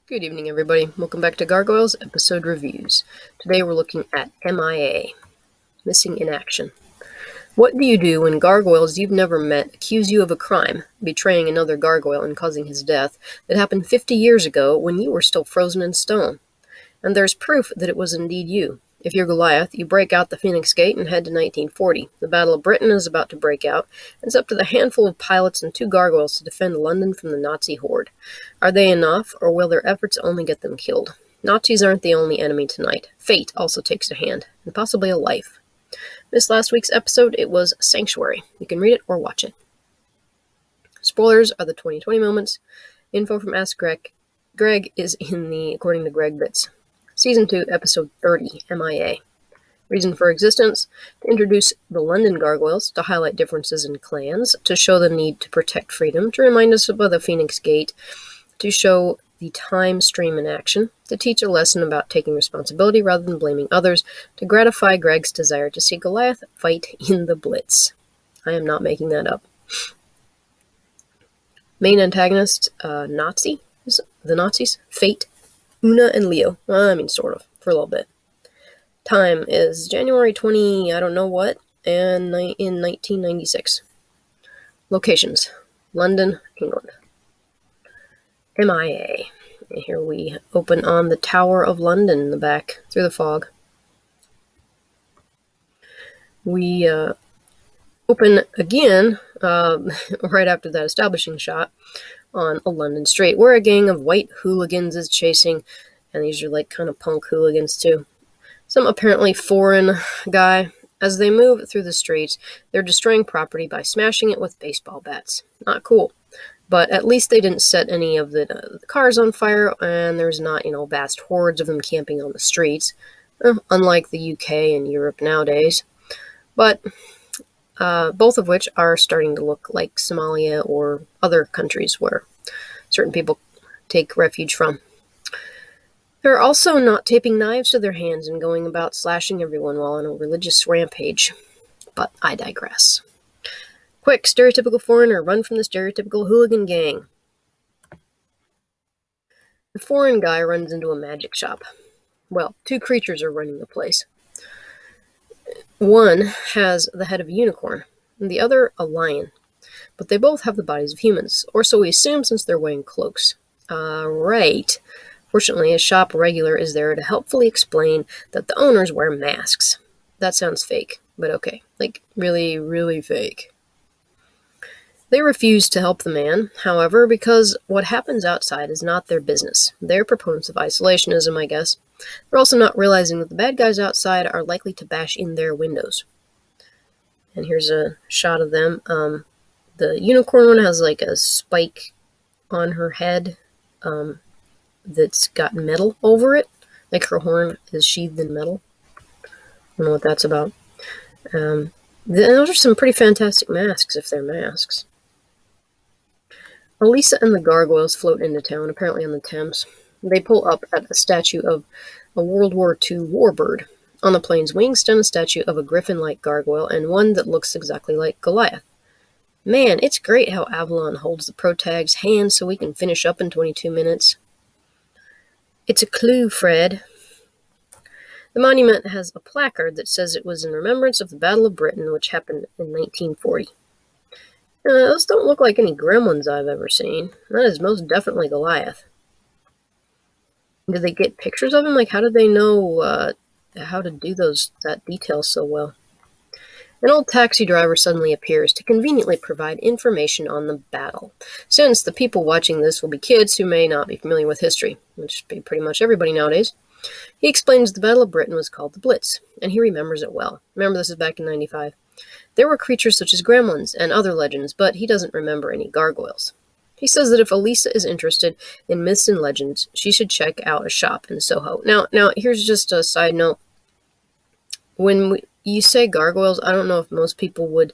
Good evening, everybody. Welcome back to Gargoyles episode reviews. Today we're looking at MIA, Missing in Action. What do you do when gargoyles you've never met accuse you of a crime, betraying another gargoyle and causing his death, that happened 50 years ago when you were still frozen in stone? And there's proof that it was indeed you. If you're Goliath, you break out the Phoenix Gate and head to 1940. The Battle of Britain is about to break out, and it's up to the handful of pilots and 2 gargoyles to defend London from the Nazi horde. Are they enough, or will their efforts only get them killed? Nazis aren't the only enemy tonight. Fate also takes a hand, and possibly a life. This last week's episode, it was Sanctuary. You can read it or watch it. Spoilers are the 2020 moments. Info from Ask Greg. Greg is in the According to Greg bits. Season 2, Episode 30, MIA. Reason for existence: to introduce the London Gargoyles, to highlight differences in clans, to show the need to protect freedom, to remind us about the Phoenix Gate, to show the time stream in action, to teach a lesson about taking responsibility rather than blaming others, to gratify Greg's desire to see Goliath fight in the Blitz. I am not making that up. Main antagonist, Nazi? The Nazis? Fate. Una and Leo. Sort of, for a little bit. Time is January 20, I don't know what, and in 1996. Locations: London, England. MIA. And here we open on the Tower of London in the back, through the fog. We open again, right after that establishing shot, on a London street, where a gang of white hooligans is chasing, and these are like kind of punk hooligans too, some apparently foreign guy. As they move through the streets, they're destroying property by smashing it with baseball bats. Not cool. But at least they didn't set any of the cars on fire, and there's not, vast hordes of them camping on the streets, unlike the UK and Europe nowadays. But both of which are starting to look like Somalia or other countries where certain people take refuge from. They're also not taping knives to their hands and going about slashing everyone while on a religious rampage. But I digress. Quick, stereotypical foreigner, run from the stereotypical hooligan gang. The foreign guy runs into a magic shop. Well, 2 creatures are running the place. One has the head of a unicorn, and the other a lion. But they both have the bodies of humans, or so we assume since they're wearing cloaks. Right. Fortunately, a shop regular is there to helpfully explain that the owners wear masks. That sounds fake, but okay. Like, really, really fake. They refuse to help the man, however, because what happens outside is not their business. They're proponents of isolationism, I guess. They're also not realizing that the bad guys outside are likely to bash in their windows. And here's a shot of them. The unicorn one has like a spike on her head that's got metal over it. Like her horn is sheathed in metal. I don't know what that's about. Those are some pretty fantastic masks, if they're masks. Elisa and the Gargoyles float into town, apparently on the Thames. They pull up at a statue of a World War II warbird. On the plane's wings stand a statue of a griffin-like gargoyle and one that looks exactly like Goliath. Man, it's great how Avalon holds the protag's hand so we can finish up in 22 minutes. It's a clue, Fred. The monument has a placard that says it was in remembrance of the Battle of Britain, which happened in 1940. Those don't look like any gremlins I've ever seen. That is most definitely Goliath. Did they get pictures of him? Like, how did they know how to do that detail so well? An old taxi driver suddenly appears to conveniently provide information on the battle, since the people watching this will be kids who may not be familiar with history, which would be pretty much everybody nowadays. He explains the Battle of Britain was called the Blitz, and he remembers it well. Remember, this is back in 95. There were creatures such as gremlins and other legends, but he doesn't remember any gargoyles. He says that if Elisa is interested in myths and legends, she should check out a shop in Soho. Now, here's just a side note. When you say gargoyles, I don't know if most people would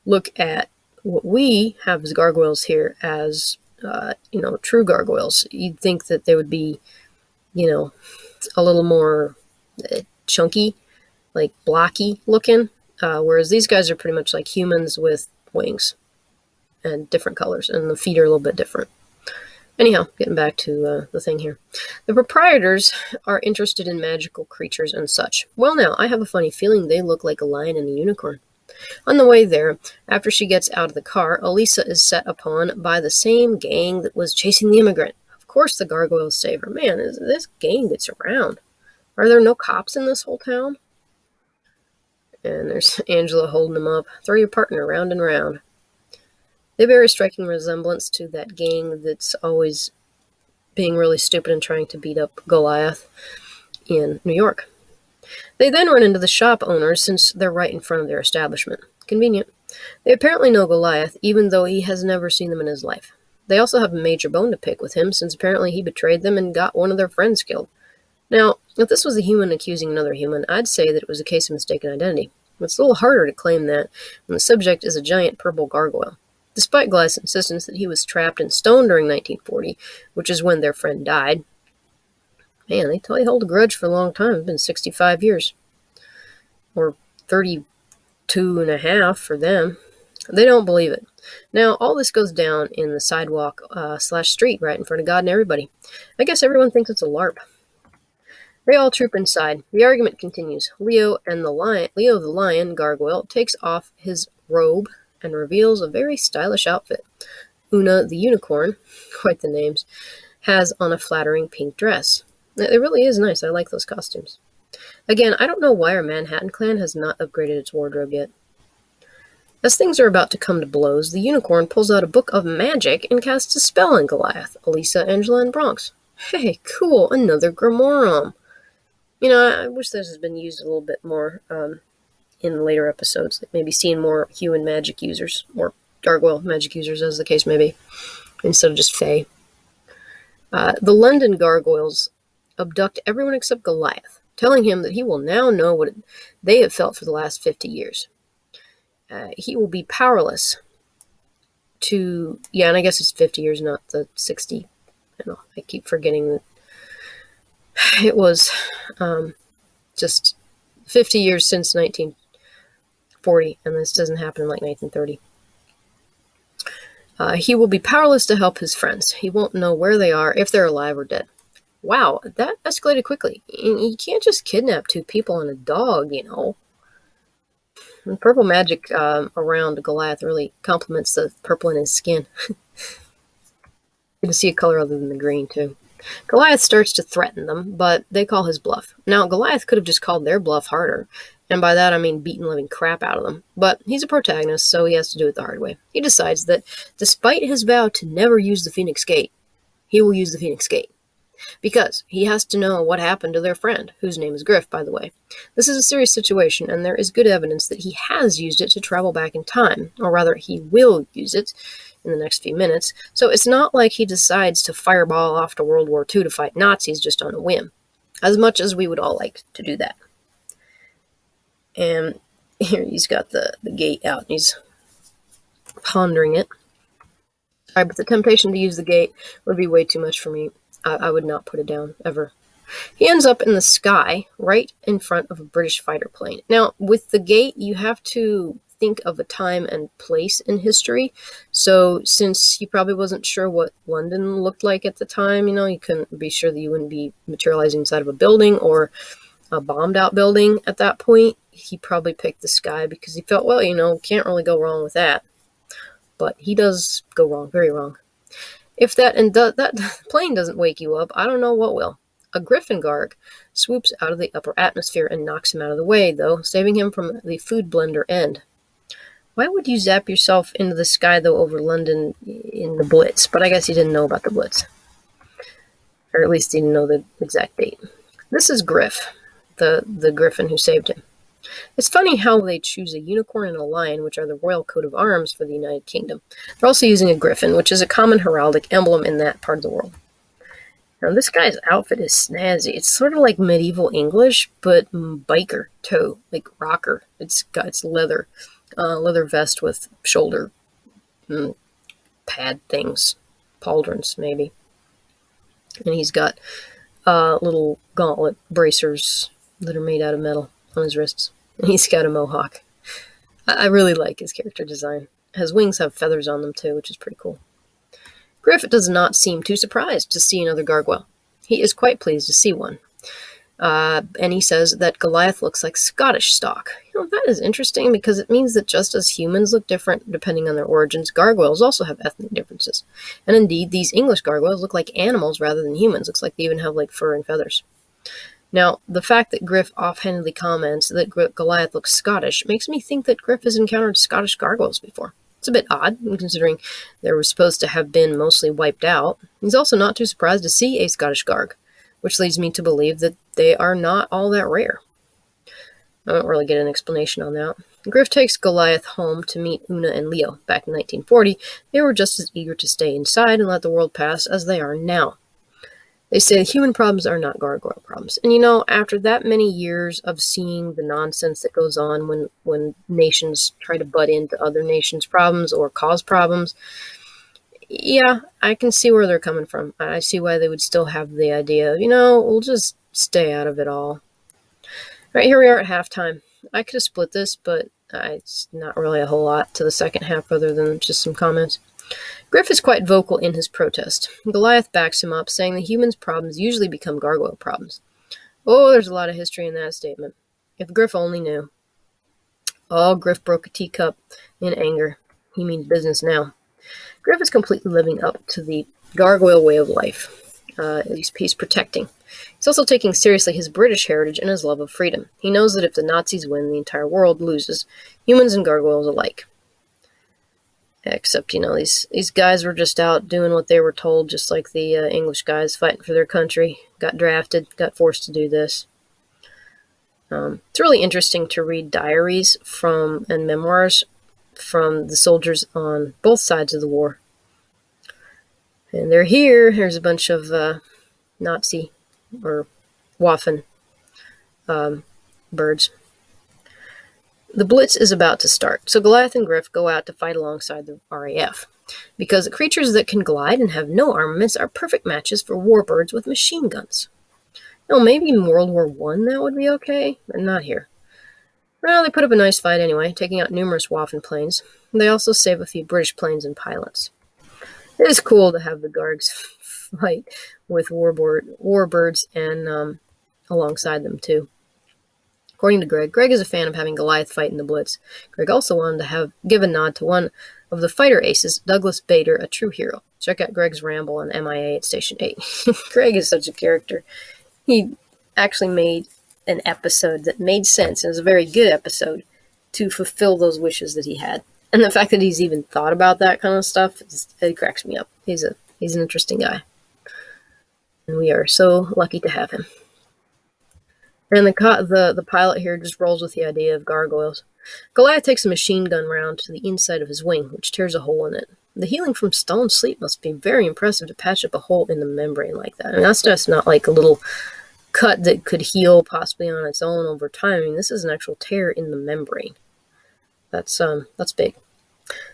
look at what we have as gargoyles here as, true gargoyles. You'd think that they would be, a little more chunky, like blocky looking, whereas these guys are pretty much like humans with wings and different colors, and the feet are a little bit different. Anyhow, getting back to the thing here. The proprietors are interested in magical creatures and such. Well, now, I have a funny feeling they look like a lion and a unicorn. On the way there, after she gets out of the car, Elisa is set upon by the same gang that was chasing the immigrant. Of course the gargoyles save her. Man, this gang gets around. Are there no cops in this whole town? And there's Angela holding him up. Throw your partner round and round. They bear a striking resemblance to that gang that's always being really stupid and trying to beat up Goliath in New York. They then run into the shop owners since they're right in front of their establishment. Convenient. They apparently know Goliath, even though he has never seen them in his life. They also have a major bone to pick with him, since apparently he betrayed them and got one of their friends killed. Now, if this was a human accusing another human, I'd say that it was a case of mistaken identity. It's a little harder to claim that when the subject is a giant purple gargoyle. Despite Goliath's insistence that he was trapped and stoned during 1940, which is when their friend died. Man, they totally hold a grudge for a long time. It's been 65 years. Or 32 and a half for them. They don't believe it. Now, all this goes down in the sidewalk / street right in front of God and everybody. I guess everyone thinks it's a LARP. They all troop inside. The argument continues. Leo the lion gargoyle takes off his robe and reveals a very stylish outfit. Una the unicorn, quite the names, has on a flattering pink dress. It really is nice. I like those costumes. Again, I don't know why our Manhattan clan has not upgraded its wardrobe yet. As things are about to come to blows, the unicorn pulls out a book of magic and casts a spell on Goliath, Elisa, Angela, and Bronx. Hey, cool, another Grimoire. You know, I wish this has been used a little bit more in later episodes. Like maybe seeing more human magic users, or gargoyle magic users, as the case may be, instead of just fae. The London gargoyles abduct everyone except Goliath, telling him that he will now know what they have felt for the last 50 years. He will be powerless to... Yeah, and I guess it's 50 years, not the 60. I keep forgetting that it was just 50 years since 1940, and this doesn't happen in like 1930. He will be powerless to help his friends. He won't know where they are, if they're alive or dead. Wow, that escalated quickly. You can't just kidnap two people and a dog, you know. And purple magic around Goliath really complements the purple in his skin. You can see a color other than the green, too. Goliath starts to threaten them, but they call his bluff. Now, Goliath could have just called their bluff harder, and by that I mean beaten living crap out of them. But he's a protagonist, so he has to do it the hard way. He decides that, despite his vow to never use the Phoenix Gate, he will use the Phoenix Gate. Because he has to know what happened to their friend, whose name is Griff, by the way. This is a serious situation, and there is good evidence that he has used it to travel back in time, or rather, he will use it in the next few minutes. So it's not like he decides to fireball off to World War II to fight Nazis just on a whim, as much as we would all like to do that. And here he's got the gate out, and he's pondering it. Sorry, but the temptation to use the gate would be way too much for me. I would not put it down, ever. He ends up in the sky, right in front of a British fighter plane. Now, with the gate, you have to think of a time and place in history. So, since he probably wasn't sure what London looked like at the time, you couldn't be sure that you wouldn't be materializing inside of a building or a bombed-out building at that point. He probably picked the sky because he felt, well, can't really go wrong with that. But he does go wrong, very wrong. If that plane doesn't wake you up, I don't know what will. A griffin garg swoops out of the upper atmosphere and knocks him out of the way, though, saving him from the food blender end. Why would you zap yourself into the sky, though, over London in the Blitz? But I guess he didn't know about the Blitz. Or at least he didn't know the exact date. This is Griff, the griffin who saved him. It's funny how they choose a unicorn and a lion, which are the royal coat of arms for the United Kingdom. They're also using a griffin, which is a common heraldic emblem in that part of the world. Now, this guy's outfit is snazzy. It's sort of like medieval English, but biker toe, like rocker. It's leather vest with shoulder pad things, pauldrons maybe. And he's got little gauntlet bracers that are made out of metal on his wrists. And he's got a mohawk. I really like his character design. His wings have feathers on them too, which is pretty cool. Griff does not seem too surprised to see another gargoyle. He is quite pleased to see one. And he says that Goliath looks like Scottish stock. That is interesting because it means that just as humans look different depending on their origins, gargoyles also have ethnic differences. And indeed, these English gargoyles look like animals rather than humans. Looks like they even have fur and feathers. Now, the fact that Griff offhandedly comments that Goliath looks Scottish makes me think that Griff has encountered Scottish gargoyles before. It's a bit odd, considering they were supposed to have been mostly wiped out. He's also not too surprised to see a Scottish garg, which leads me to believe that they are not all that rare. I don't really get an explanation on that. Griff takes Goliath home to meet Una and Leo. Back in 1940, they were just as eager to stay inside and let the world pass as they are now. They say human problems are not gargoyle problems. And after that many years of seeing the nonsense that goes on when nations try to butt into other nations' problems or cause problems, yeah, I can see where they're coming from. I see why they would still have the idea of, we'll just stay out of it all. Right, here we are at halftime. I could have split this, but it's not really a whole lot to the second half other than just some comments. Griff is quite vocal in his protest. Goliath backs him up, saying the humans' problems usually become gargoyle problems. Oh, there's a lot of history in that statement. If Griff only knew. Oh, Griff broke a teacup in anger. He means business now. Griff is completely living up to the gargoyle way of life. He's protecting. He's also taking seriously his British heritage and his love of freedom. He knows that if the Nazis win, the entire world loses, humans and gargoyles alike. Except, these guys were just out doing what they were told, just like the English guys fighting for their country. Got drafted, got forced to do this. It's really interesting to read diaries and memoirs from the soldiers on both sides of the war. And they're here. Here's a bunch of Nazi or Waffen birds. The Blitz is about to start, so Goliath and Griff go out to fight alongside the RAF, because the creatures that can glide and have no armaments are perfect matches for warbirds with machine guns. Maybe in World War I that would be okay, but not here. Well, they put up a nice fight anyway, taking out numerous Waffen planes. They also save a few British planes and pilots. It is cool to have the Gargs fight with warbirds and alongside them too. According to Greg is a fan of having Goliath fight in the Blitz. Greg also wanted to give a nod to one of the fighter aces, Douglas Bader, a true hero. Check out Greg's ramble on MIA at Station 8. Greg is such a character. He actually made an episode that made sense, and it was a very good episode, to fulfill those wishes that he had. And the fact that he's even thought about that kind of stuff, it cracks me up. He's an interesting guy. And we are so lucky to have him. And the pilot here just rolls with the idea of gargoyles. Goliath takes a machine gun round to the inside of his wing, which tears a hole in it. The healing from stolen sleep must be very impressive to patch up a hole in the membrane like that. That's just not like a little cut that could heal possibly on its own over time. This is an actual tear in the membrane. That's big.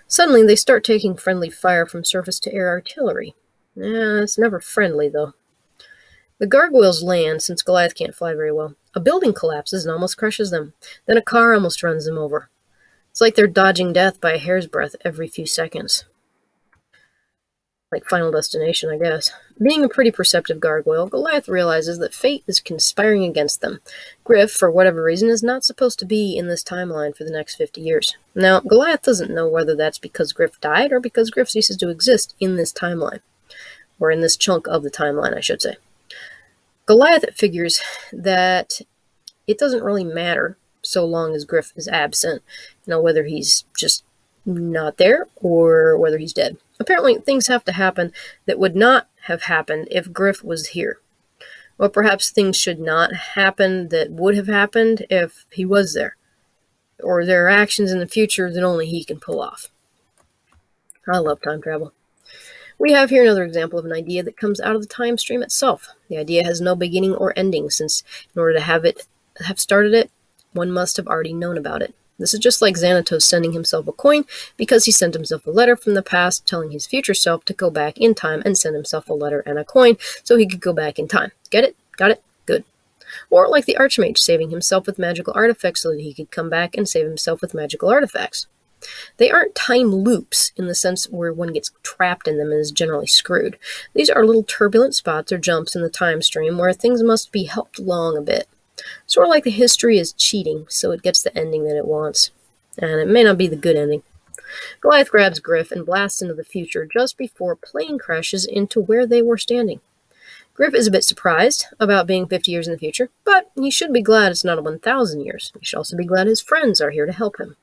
Suddenly, they start taking friendly fire from surface-to-air artillery. It's never friendly, though. The gargoyles land, since Goliath can't fly very well. A building collapses and almost crushes them. Then a car almost runs them over. It's like they're dodging death by a hair's breadth every few seconds. Like Final Destination, I guess. Being a pretty perceptive gargoyle, Goliath realizes that fate is conspiring against them. Griff, for whatever reason, is not supposed to be in this timeline for the next 50 years. Now, Goliath doesn't know whether that's because Griff died or because Griff ceases to exist in this timeline. Or in this chunk of the timeline, I should say. Goliath figures that it doesn't really matter so long as Griff is absent. Whether he's just not there or whether he's dead. Apparently, things have to happen that would not have happened if Griff was here. Or perhaps things should not happen that would have happened if he was there. Or there are actions in the future that only he can pull off. I love time travel. We have here another example of an idea that comes out of the time stream itself. The idea has no beginning or ending, since in order to have started it, one must have already known about it. This is just like Xanatos sending himself a coin because he sent himself a letter from the past telling his future self to go back in time and send himself a letter and a coin so he could go back in time. Get it? Got it? Good. Or like the Archmage saving himself with magical artifacts so that he could come back and save himself with magical artifacts. They aren't time loops in the sense where one gets trapped in them and is generally screwed. These are little turbulent spots or jumps in the time stream where things must be helped along a bit. Sort of like the history is cheating, so it gets the ending that it wants. And it may not be the good ending. Goliath grabs Griff and blasts into the future just before a plane crashes into where they were standing. Griff is a bit surprised about being 50 years in the future, but he should be glad it's not 1,000 years. He should also be glad his friends are here to help him.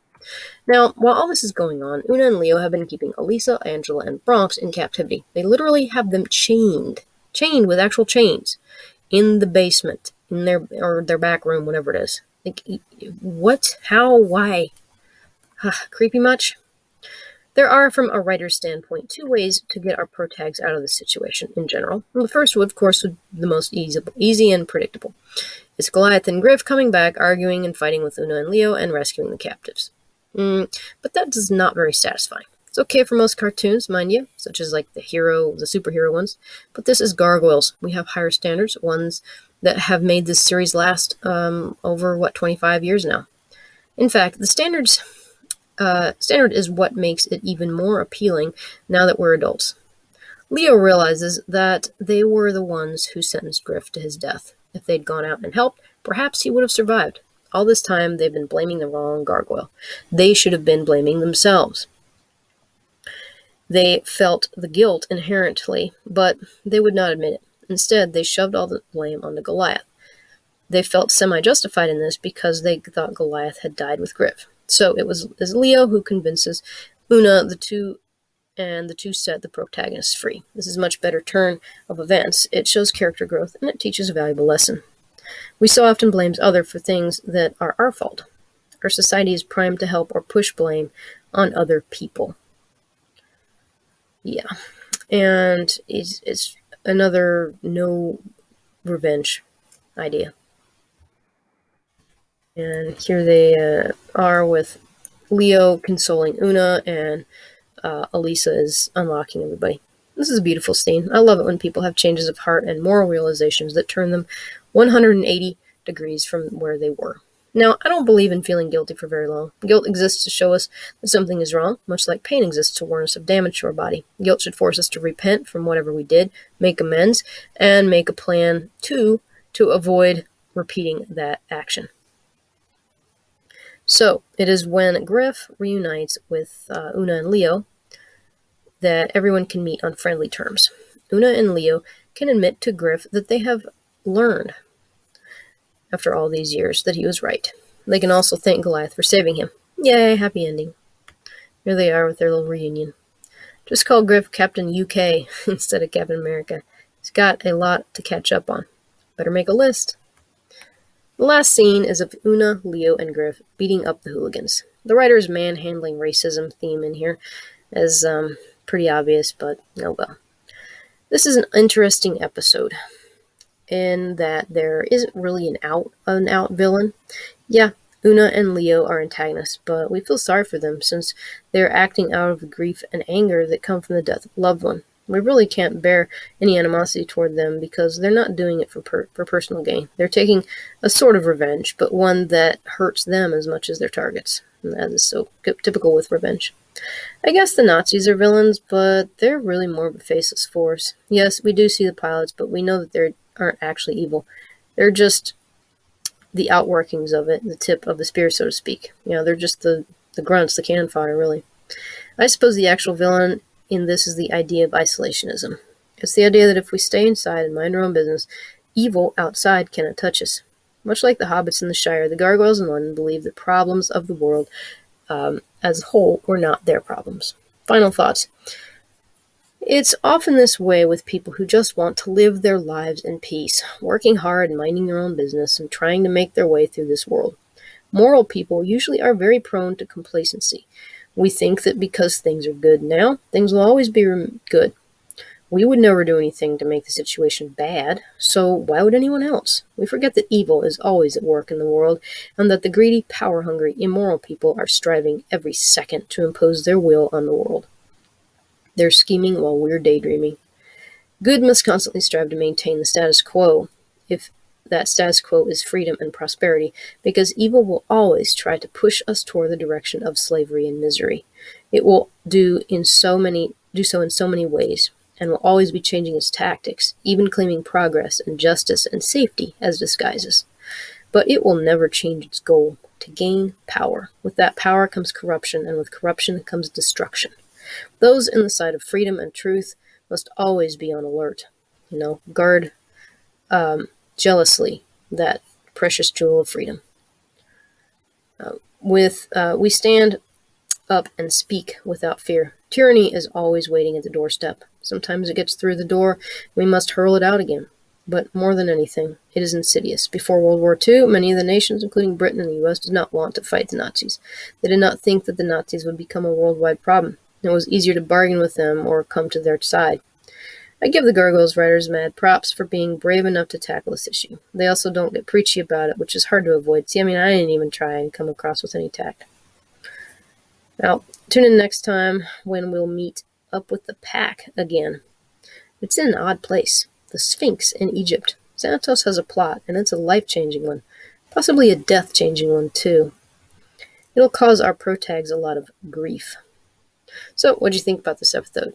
Now, while all this is going on, Una and Leo have been keeping Elisa, Angela, and Bronx in captivity. They literally have them chained with actual chains, in the basement, in their back room, whatever it is. Like, what? How? Why? Creepy much? There are, from a writer's standpoint, two ways to get our protags out of this situation in general. The first, of course, would be the most easy and predictable. It's Goliath and Griff coming back, arguing and fighting with Una and Leo, and rescuing the captives. But that is not very satisfying. It's okay for most cartoons, mind you, such as like the superhero ones, but this is Gargoyles. We have higher standards, ones that have made this series last over, 25 years now. In fact, the standard is what makes it even more appealing now that we're adults. Leo realizes that they were the ones who sentenced Griff to his death. If they'd gone out and helped, perhaps he would have survived. All this time, they've been blaming the wrong gargoyle. They should have been blaming themselves. They felt the guilt inherently, but they would not admit it. Instead, they shoved all the blame onto Goliath. They felt semi-justified in this because they thought Goliath had died with Griff. So it was Leo who convinces Una the two set the protagonists free. This is a much better turn of events. It shows character growth, and it teaches a valuable lesson. We so often blame others for things that are our fault. Our society is primed to help or push blame on other people. Yeah. And it's another no revenge idea. And here they are with Leo consoling Una, and Elisa is unlocking everybody. This is a beautiful scene. I love it when people have changes of heart and moral realizations that turn them 180 degrees from where they were. Now, I don't believe in feeling guilty for very long. Guilt exists to show us that something is wrong, much like pain exists to warn us of damage to our body. Guilt should force us to repent from whatever we did, make amends, and make a plan to avoid repeating that action. So, it is when Griff reunites with Una and Leo that everyone can meet on friendly terms. Una and Leo can admit to Griff that they have learned, after all these years, that he was right. They can also thank Goliath for saving him. Yay, happy ending. Here they are with their little reunion. Just call Griff Captain UK instead of Captain America. He's got a lot to catch up on. Better make a list. The last scene is of Una, Leo, and Griff beating up the hooligans. The writer's manhandling racism theme in here is pretty obvious, but oh well. This is an interesting episode in that there isn't really an out villain. Yeah, Una and Leo are antagonists, but we feel sorry for them since they're acting out of the grief and anger that come from the death of a loved one. We really can't bear any animosity toward them because they're not doing it for personal gain. They're taking a sort of revenge, but one that hurts them as much as their targets. And that is so typical with revenge. I guess the Nazis are villains, but they're really more of a faceless force. Yes, we do see the pilots, but we know that they aren't actually evil. They're just the outworkings of it, the tip of the spear, so to speak. You know, they're just the grunts, the cannon fodder, really. I suppose the actual villain in this is the idea of isolationism. It's the idea that if we stay inside and mind our own business, evil outside cannot touch us. Much like the hobbits in the Shire, the gargoyles in London believe the problems of the world as a whole were not their problems. Final thoughts. It's often this way with people who just want to live their lives in peace, working hard and minding their own business and trying to make their way through this world. Moral people usually are very prone to complacency. We think that because things are good now, things will always be good. We would never do anything to make the situation bad, so why would anyone else? We forget that evil is always at work in the world, and that the greedy, power-hungry, immoral people are striving every second to impose their will on the world. They're scheming while we're daydreaming. Good must constantly strive to maintain the status quo if that status quo is freedom and prosperity, because evil will always try to push us toward the direction of slavery and misery. It will do so in so many ways, and will always be changing its tactics, even claiming progress and justice and safety as disguises. But it will never change its goal: to gain power. With that power comes corruption, and with corruption comes destruction. Those in the side of freedom and truth must always be on alert. Guard jealously that precious jewel of freedom. We stand up and speak without fear. Tyranny is always waiting at the doorstep. Sometimes it gets through the door, we must hurl it out again. But more than anything, it is insidious. Before World War II, many of the nations, including Britain and the U.S., did not want to fight the Nazis. They did not think that the Nazis would become a worldwide problem. It was easier to bargain with them or come to their side. I give the Gargoyles writers mad props for being brave enough to tackle this issue. They also don't get preachy about it, which is hard to avoid. See, I didn't even try and come across with any tact. Now, tune in next time when we'll meet up with the pack again. It's in an odd place. The Sphinx in Egypt. Xanatos has a plot, and it's a life-changing one. Possibly a death-changing one, too. It'll cause our protags a lot of grief. So, what do you think about this episode?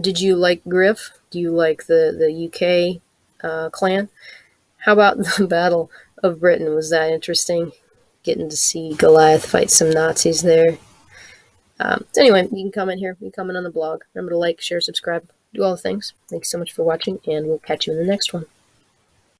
Did you like Griff? Do you like the UK clan? How about the Battle of Britain? Was that interesting? Getting to see Goliath fight some Nazis there. So anyway, you can comment here. You can comment on the blog. Remember to like, share, subscribe, do all the things. Thanks so much for watching, and we'll catch you in the next one.